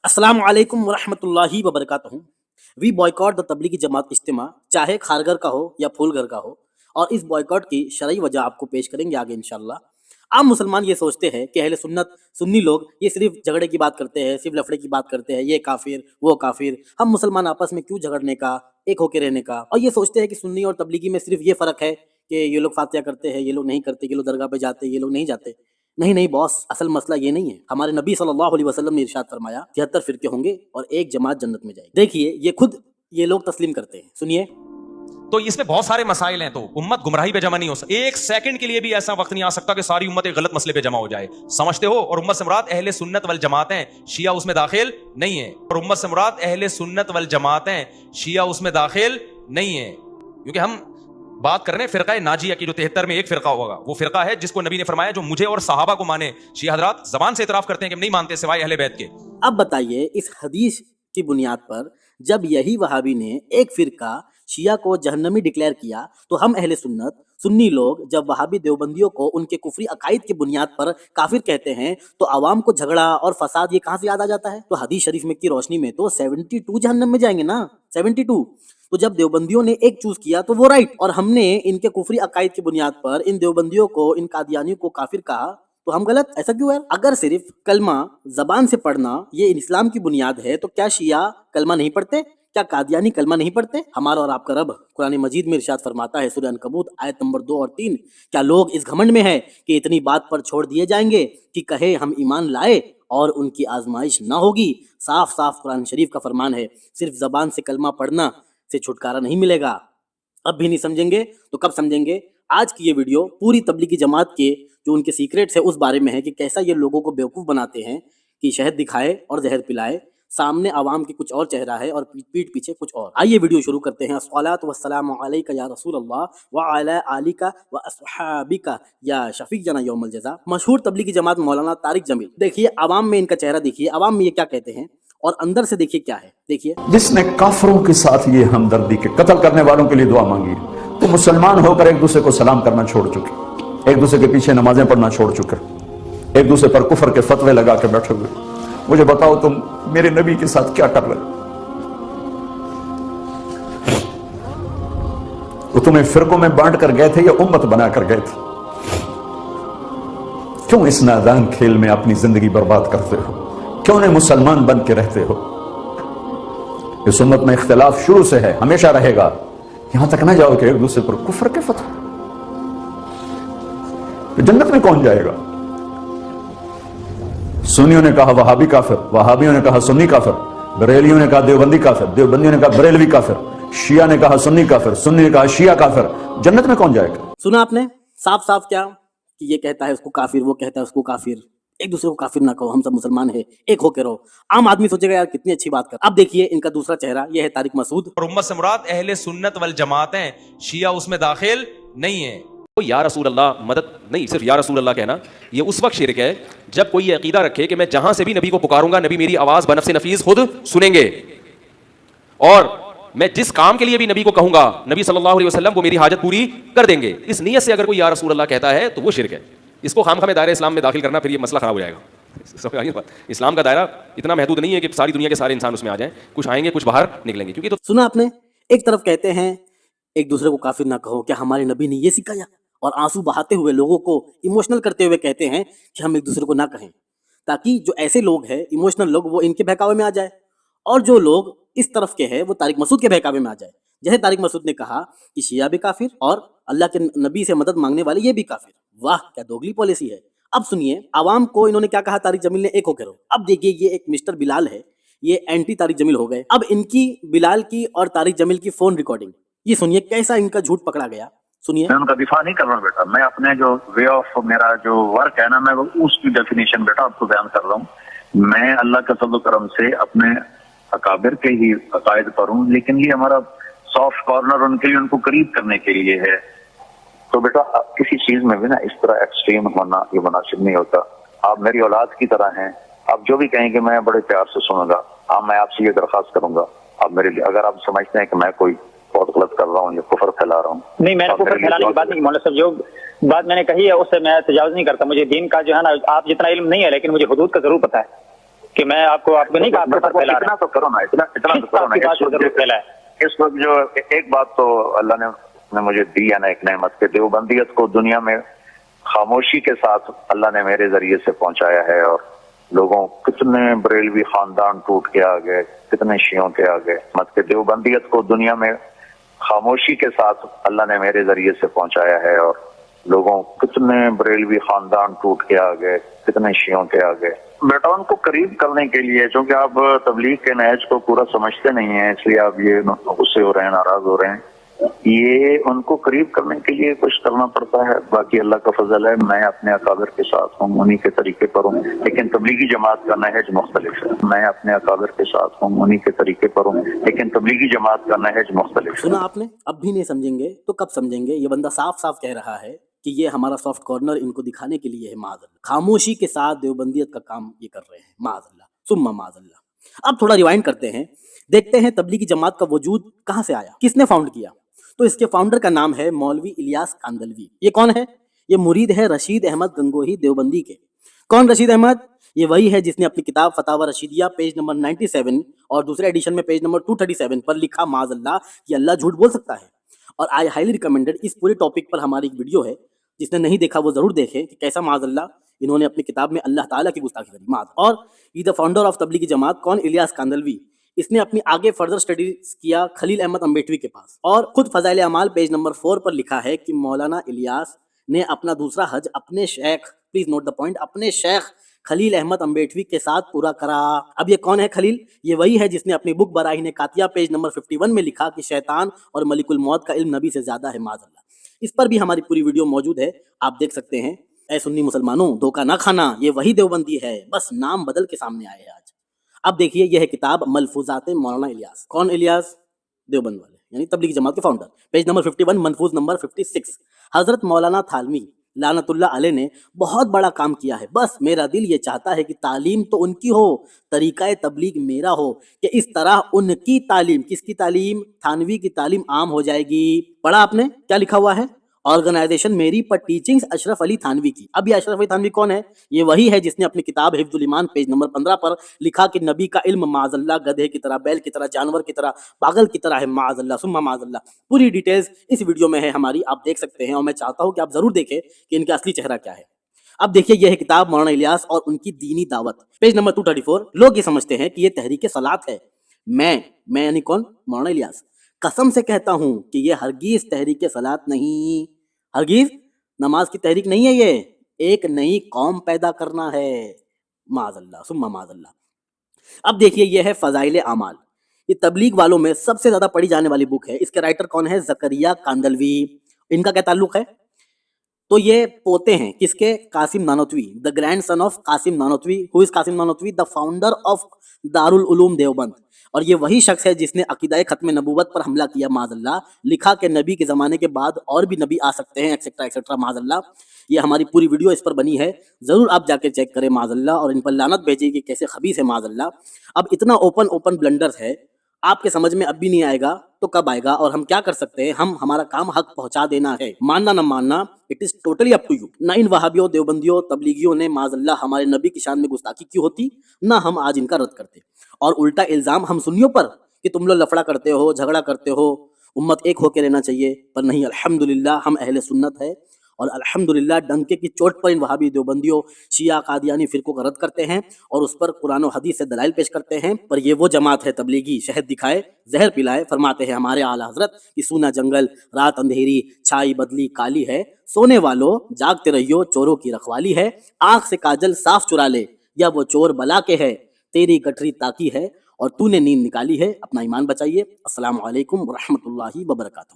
अस्सलाम वालेकुम वरहमतुल्लाहि वबरकातुहू। We boycott the Tablighi Jamaat इज्तिमा, चाहे खारगर का हो या फूलगर का हो। और इस बॉयकॉट की शरई वजह आपको पेश करेंगे आगे इंशाल्लाह। आम मुसलमान ये सोचते हैं कि अहले सुन्नत सुन्नी लोग ये सिर्फ झगड़े की बात करते हैं, सिर्फ लफड़े की बात करते हैं, ये काफिर वो काफिर। हम मुसलमान आपस में क्यों झगड़ने का, एक होके रहने का। और ये सोचते हैं कि सुन्नी और तबलीगी में सिर्फ ये फ़र्क है कि ये लोग फातिहा करते हैं, ये लोग नहीं करते, ये लोग दरगाह पे जाते, ये लोग नहीं जाते। नहीं नहीं बॉस, असल मसला ये नहीं है। हमारे नबी सल्लल्लाहु अलैहि वसल्लम ने इरशाद फरमाया 73 फिरके होंगे और एक जमात जन्नत में जाएगी। देखिए ये खुद ये लोग तस्लीम करते हैं, सुनिए। तो इसमें बहुत सारे मसाइल हैं, तो उम्मत गुमराही पे जमा नहीं हो सकती। एक सेकंड के लिए भी ऐसा वक्त नहीं आ सकता कि सारी उम्मत एक गलत मसले पे जमा हो जाए। समझते हो? और उम्मत से मुराद अहले सुन्नत वल जमात हैं, शिया उसमें दाखिल नहीं है। और उम्मत से मुराद अहले सुन्नत वल जमात हैं, शिया उसमें दाखिल नहीं है। क्योंकि हम बात कर रहे हैं फिरका नाजिया की, जो 73 में एक फिरका होगा। वो फिरका है जिसको नबी ने फरमाया जो मुझे और सहाबा को माने। शिया हजरात जबान से इतराफ करते हैं कि हम नहीं मानते सिवाय अहले बैत के। अब बताइए, इस हदीस की बुनियाद पर जब यही वहाबी ने एक फिरका शिया को जहन्नमी डिक्लेयर किया, तो हम अहले सुन्नत सुन्नी लोग जब वहाबी देवबंदियों को उनके कुफरी अकायद की बुनियाद पर काफिर कहते हैं, तो आवाम को झगड़ा और फसाद ये कहाँ से याद आ जाता है? तो हदीस शरीफ में की रोशनी में तो 72 जहन्नम में जाएंगे ना, 72। तो जब देवबंदियों ने एक चूज किया तो वो राइट, और हमने इनके कुफरी अकायद की बुनियाद पर इन देवबंदियों को, इन कादियानियों को काफिर कहा, तो हम गलत? ऐसा क्यों है? अगर सिर्फ कलमा जबान से पढ़ना ये इस्लाम की बुनियाद है, तो क्या शिया कलमा नहीं पढ़ते? क्या कादियानी कलमा नहीं पढ़ते? हमारा और आपका रब कुरान मजीद में इरशाद फरमाता है, सूरह अनकबूत आयत नंबर 2 और 3, क्या लोग इस घमंड में है कि इतनी बात पर छोड़ दिए जाएंगे कि कहे हम ईमान लाए और उनकी आजमाइश ना होगी। साफ साफ कुरान शरीफ का फरमान है, सिर्फ जबान से कलमा पढ़ना से छुटकारा नहीं मिलेगा। अब भी नहीं समझेंगे तो कब समझेंगे? आज की ये वीडियो पूरी तबलीगी जमात के जो उनके सीक्रेट्स है उस बारे में है कि कैसा ये लोगों को बेवकूफ़ बनाते हैं कि शहद दिखाए और जहर पिलाए। सामने आवाम की कुछ और चेहरा है और पीठ पीछे कुछ और। आइए वीडियो शुरू करते हैं। अस्सलातु वस्सलामु अलैका या रसूल अल्लाह व अला आलिका व अस्हाबिका या शफीक जना यौमल जज़ा। मशहूर तबलीगी जमात मौलाना तारिक जमील। देखिए आवाम में इनका चेहरा, देखिए आवाम में ये क्या कहते हैं और अंदर से देखिए क्या है। देखिए, जिसने काफरों के साथ ये हमदर्दी के कत्ल करने वालों के लिए दुआ मांगी, तो मुसलमान होकर एक दूसरे को सलाम करना छोड़ चुके, एक दूसरे के पीछे नमाजें पढ़ना छोड़ चुके, एक दूसरे पर कुफर के फतवे लगा के बैठे हुए। मुझे बताओ तुम मेरे नबी के साथ क्या कर रहे हो? वो तुम्हें फिरकों में बांट कर गए थे या उम्मत बना कर गए थे? क्यों इस नादान खेल में अपनी जिंदगी बर्बाद करते हो? क्यों नहीं मुसलमान बन के रहते हो? इस उम्मत में इख्तिलाफ शुरू से है, हमेशा रहेगा। यहां तक ना जाओ कि एक दूसरे पर कुफर के फतवे। तो जन्नत में कौन जाएगा? सुन्नियों ने कहा वहाबी काफिर, वहाबियों ने कहा सुन्नी काफिर, बरेलियों ने कहा देवबंदी काफिर, देवबंदियों ने कहा बरेलवी काफिर, शिया ने कहा सुन्नी काफिर, सुन्नी ने कहा शिया काफिर। जन्नत में कौन जाएगा? सुना आपने साफ साफ क्या कि ये कहता है उसको काफिर, वो कहता है उसको काफिर। एक दूसरे को काफिर ना कहो, हम सब मुसलमान हैं, एक होके रहो। आम आदमी सोचेगा यार कितनी अच्छी बात कर। अब देखिए इनका दूसरा चेहरा, ये है तारिक मसूद। और उम्मत से मुराद अहले सुन्नत वल जमात हैं, शिया उसमें दाखिल नहीं है। तो या रसूल अल्लाह मदद नहीं, सिर्फ या रसूल अल्लाह कहना ये उस वक्त शिरक है जब कोई ये अकीदा रखे कि मैं जहां से भी नबी को पुकारूंगा नबी मेरी आवाज बनफ्से नफीस खुद सुनेंगे, और मैं जिस काम के लिए भी नबी को कहूंगा नबी सल्लल्लाहु अलैहि वसल्लम वो मेरी हाजत पूरी कर देंगे। इस नीयत से अगर कोई या रसूल अल्लाह कहता है तो वो शिरक है। इसको खामखा में दायरे इस्लाम में दाखिल करना, फिर ये मसला खराब हो जाएगा। इस्लाम का दायरा इतना महदूद नहीं है कि सारी दुनिया के सारे इंसान उसमें आ जाएं। कुछ आएंगे कुछ बाहर निकलेंगे। क्योंकि तो सुना आपने, एक तरफ कहते हैं एक दूसरे को काफिर ना कहो, क्या हमारे नबी ने ये सिखाया? और आंसू बहाते हुए लोगों को इमोशनल करते हुए कहते हैं कि हम एक दूसरे को ना कहें, ताकि जो ऐसे लोग हैं इमोशनल लोग वो इनके बहकावे में आ जाए, और जो लोग इस तरफ के हैं वो तारिक मसूद के बहकावे में आ जाए। जैसे तारिक मसूद ने कहा कि शिया भी काफिर और अल्लाह के नबी से मदद मांगने वाले ये भी काफिर। वाह क्या दोगली पॉलिसी है। अब सुनिए आवाम को इन्होंने क्या कहा, तारिक जमील ने एक होकर रहो। अब देखिए ये एक मिस्टर बिलाल है, ये एंटी तारिक जमील हो गए। अब इनकी बिलाल की और तारिक जमील की फोन रिकॉर्डिंग, ये सुनिए कैसा इनका झूठ पकड़ा गया। सुनिए, मैं उनका दिफा नहीं कर रहा हूँ बेटा, मैं अपने जो वे ऑफ मेरा जो वर्क है ना, मैं उसकी डेफिनेशन बेटा आपको बयान कर रहा हूँ। मैं अल्लाह के फज़ल करम से अपने अकाबिर के ही अकायद पर हूँ, लेकिन ये हमारा सॉफ्ट कॉर्नर उनके लिए, उनको करीब करने के लिए है। तो बेटा किसी चीज में भी ना इस तरह एक्सट्रीम होना ये मुनासिब नहीं होता। आप मेरी औलाद की तरह हैं, आप जो भी कहेंगे मैं बड़े प्यार से सुनूंगा। मैं आपसे ये दरख्वास्त करूंगा, आप मेरे लिए अगर आप समझते हैं कि मैं कोई बहुत गलत कर रहा हूँ या कुफर फैला रहा हूँ। नहीं, मैंने कुफर फैलाने की बात नहीं, मौलाना साहब जो बात मैंने कही है उससे मैं तजावुज नहीं करता। मुझे दीन का जो है ना, आप जितना इल्म नहीं है लेकिन मुझे हुदूद का जरूर पता है। کہ میں آپ کو نہیں کہا آپ کو پھیلا رہا اتنا تو کرو نا، اتنا تو کرو نا۔ بات ضرور پھیلا ہے۔ اس وقت جو ایک بات تو اللہ نے مجھے دی ہے نا، ایک نعمت کہ دیوبندیت کو دنیا میں خاموشی کے ساتھ اللہ نے میرے ذریعے سے پہنچایا ہے، اور لوگوں کتنے بریلوی خاندان ٹوٹ کے آ گئے، کتنے شیعوں کے آ گئے، مت کہ دیوبندیت کو دنیا میں خاموشی کے ساتھ اللہ نے میرے ذریعے سے پہنچایا ہے، اور لوگوں کتنے بریلوی خاندان ٹوٹ کے آ گئے، کتنے شیعوں کے آ گئے۔ بیٹا ان کو قریب کرنے کے لیے، چونکہ آپ تبلیغ کے نہج کو پورا سمجھتے نہیں ہیں، اس لیے آپ یہ غصے ہو رہے ہیں، ناراض ہو رہے ہیں، یہ ان کو قریب کرنے کے لیے کچھ کرنا پڑتا ہے۔ باقی اللہ کا فضل ہے، میں اپنے اکابر کے ساتھ ہوں، انہی کے طریقے پر ہوں، لیکن تبلیغی جماعت کا نہج مختلف ہے۔ میں اپنے اکابر کے ساتھ ہوں، انہی کے طریقے پر ہوں، لیکن تبلیغی جماعت کا نہج مختلف ہے۔ سنا آپ نے؟ اب بھی نہیں سمجھیں گے تو کب سمجھیں گے؟ یہ بندہ صاف صاف کہہ رہا ہے کہ یہ ہمارا سافٹ کارنر ان کو دکھانے کے لیے ہے، معاذ اللہ، خاموشی کے ساتھ دیوبندیت کا کام یہ کر رہے ہیں، معاذ اللہ ثم معاذ اللہ۔ اب تھوڑا ریوائنڈ کرتے ہیں، دیکھتے ہیں تبلیغی جماعت کا وجود کہاں سے آیا، کس نے فاؤنڈ کیا؟ تو اس کے فاؤنڈر کا نام ہے مولوی الیاس کاندلوی۔ یہ کون ہے؟ یہ مرید ہے رشید احمد گنگوہی دیوبندی کے۔ کون رشید احمد؟ یہ وہی ہے جس نے اپنی کتاب فتاوی رشیدیہ پیج نمبر 97 اور دوسرے ایڈیشن میں پیج نمبر 237 پر لکھا، معاذ اللہ کہ اللہ جھوٹ بول سکتا ہے۔ اور آئی ہائیلی ریکمینڈڈ، اس پورے ٹاپک پر ہماری ایک ویڈیو ہے، جس نے نہیں دیکھا وہ ضرور دیکھے کہ کیسا معاذ اللہ انہوں نے اپنی کتاب میں اللہ تعالیٰ کی گستاخی کری، معاذ۔ اور یہ دا فاؤنڈر آف تبلیغی جماعت کون؟ الیاس کاندلوی۔ اس نے اپنی آگے فردر اسٹڈیز کیا خلیل احمد امبیٹوی کے پاس، اور خود فضائل اعمال پیج نمبر 4 پر لکھا ہے کہ مولانا الیاس نے اپنا دوسرا حج اپنے شیخ، پلیز نوٹ دا پوائنٹ، اپنے شیخ خلیل احمد امبیٹوی کے ساتھ پورا کرا۔ اب یہ کون ہے خلیل؟ یہ وہی ہے جس نے اپنی بک براہین قاطعہ پیج نمبر 51 میں لکھا کہ شیطان اور ملک الموت کا علم نبی سے زیادہ ہے، معاذ اللہ۔ اس پر بھی ہماری پوری ویڈیو موجود ہے، آپ دیکھ سکتے ہیں۔ اے سنی مسلمانوں، دھوکہ نہ کھانا، یہ وہی دیوبندی ہے، بس نام بدل کے سامنے آئے ہیں آج۔ اب دیکھیے، یہ ہے کتاب ملفوظات مولانا الیاس۔ کون الیاس؟ دیوبند والے، یعنی تبلیغی جماعت کے فاؤنڈر۔ پیج نمبر 51، ملفوظ نمبر 56۔ حضرت مولانا تھالوی لعنت اللہ علیہ نے بہت بڑا کام کیا ہے، بس میرا دل یہ چاہتا ہے کہ تعلیم تو ان کی ہو، طریقہ تبلیغ میرا ہو، کہ اس طرح ان کی تعلیم، کس کی تعلیم؟ تھانوی کی تعلیم عام ہو جائے گی۔ پڑھا آپ نے کیا لکھا ہوا ہے؟ آرگنائزیشن میری پر ٹیچنگز اشرف علی تھانوی کی۔ اب یہ اشرف علی تھانوی کون ہے؟ یہ وہی ہے جس نے اپنی کتاب حفظ الایمان پیج نمبر 15 پر لکھا کہ نبی کا علم معاذ اللہ گدھے کی طرح، بیل کی طرح، جانور کی طرح، پاگل کی طرح ہے، معاذ اللہ ثم معاذ اللہ۔ پوری ڈیٹیلز اس ویڈیو میں ہے ہماری، آپ دیکھ سکتے ہیں، اور میں چاہتا ہوں کہ آپ ضرور دیکھیں کہ ان کا اصلی چہرہ کیا ہے۔ اب دیکھیے، یہ ہے کتاب مولانا الیاس اور ان کی دینی دعوت، پیج نمبر 234۔ لوگ یہ سمجھتے ہیں کہ یہ تحریک صلاۃ ہے۔ میں یعنی کون؟ مولانا الیاس، قسم سے کہتا ہوں کہ یہ ہرگز تحریک صلاۃ نہیں، ہرگز نماز کی تحریک نہیں ہے، یہ ایک نئی قوم پیدا کرنا ہے، معاذ اللہ ثم معاذ اللہ۔ اب دیکھیے، یہ ہے فضائل اعمال، یہ تبلیغ والوں میں سب سے زیادہ پڑھی جانے والی بک ہے۔ اس کے رائٹر کون ہے؟ زکریا کاندلوی۔ ان کا کیا تعلق ہے؟ تو یہ پوتے ہیں کس کے؟ Qasim Nanotvi, the grandson of Qasim Nanotvi. Who is Qasim Nanotvi? The founder of Darul Uloom Deoband. اور یہ وہی شخص ہے جس نے عقیدہ ختم نبوت پر حملہ کیا، معاذ اللہ، لکھا کہ نبی کے زمانے کے بعد اور بھی نبی آ سکتے ہیں، ایکسیٹرا ایکسیٹرا، معاذ اللہ۔ یہ ہماری پوری ویڈیو اس پر بنی ہے، ضرور آپ جا کے چیک کریں، معاذ اللہ، اور ان پر لعنت بھیجیے کہ کیسے خبیث ہے، معاذ اللہ۔ اب اتنا اوپن بلنڈرز ہے، آپ کے سمجھ میں اب بھی نہیں آئے گا تو کب آئے گا؟ اور ہم کیا کر سکتے ہیں؟ ہمارا کام حق پہنچا دینا ہے، ماننا نہ ماننا it is totally up to you. نہ ان وہابیوں، دیوبندیوں، تبلیغیوں نے معاذ اللہ ہمارے نبی کی شان میں گستاخی کی ہوتی، نہ ہم آج ان کا رد کرتے، اور الٹا الزام ہم سنیوں پر کہ تم لوگ لفڑا کرتے ہو، جھگڑا کرتے ہو، امت ایک ہو کے رہنا چاہیے، پر نہیں، الحمدللہ ہم اہل سنت ہے، اور الحمدللہ ڈنکے کی چوٹ پر ان وہابی دیوبندیوں، شیعہ قادیانی فرقوں کا رد کرتے ہیں، اور اس پر قرآن و حدیث سے دلائل پیش کرتے ہیں۔ پر یہ وہ جماعت ہے تبلیغی، شہد دکھائے زہر پلائے۔ فرماتے ہیں ہمارے اعلیٰ حضرت کہ سونا جنگل، رات اندھیری، چھائی بدلی کالی ہے، سونے والوں جاگتے رہیو، چوروں کی رکھوالی ہے، آنکھ سے کاجل صاف چرا لے، یا وہ چور بلا کے ہے، تیری گٹری تاکی ہے، اور تو نے نیند نکالی ہے۔ اپنا ایمان بچائیے۔ السلام علیکم ورحمۃ اللہ وبرکاتہ۔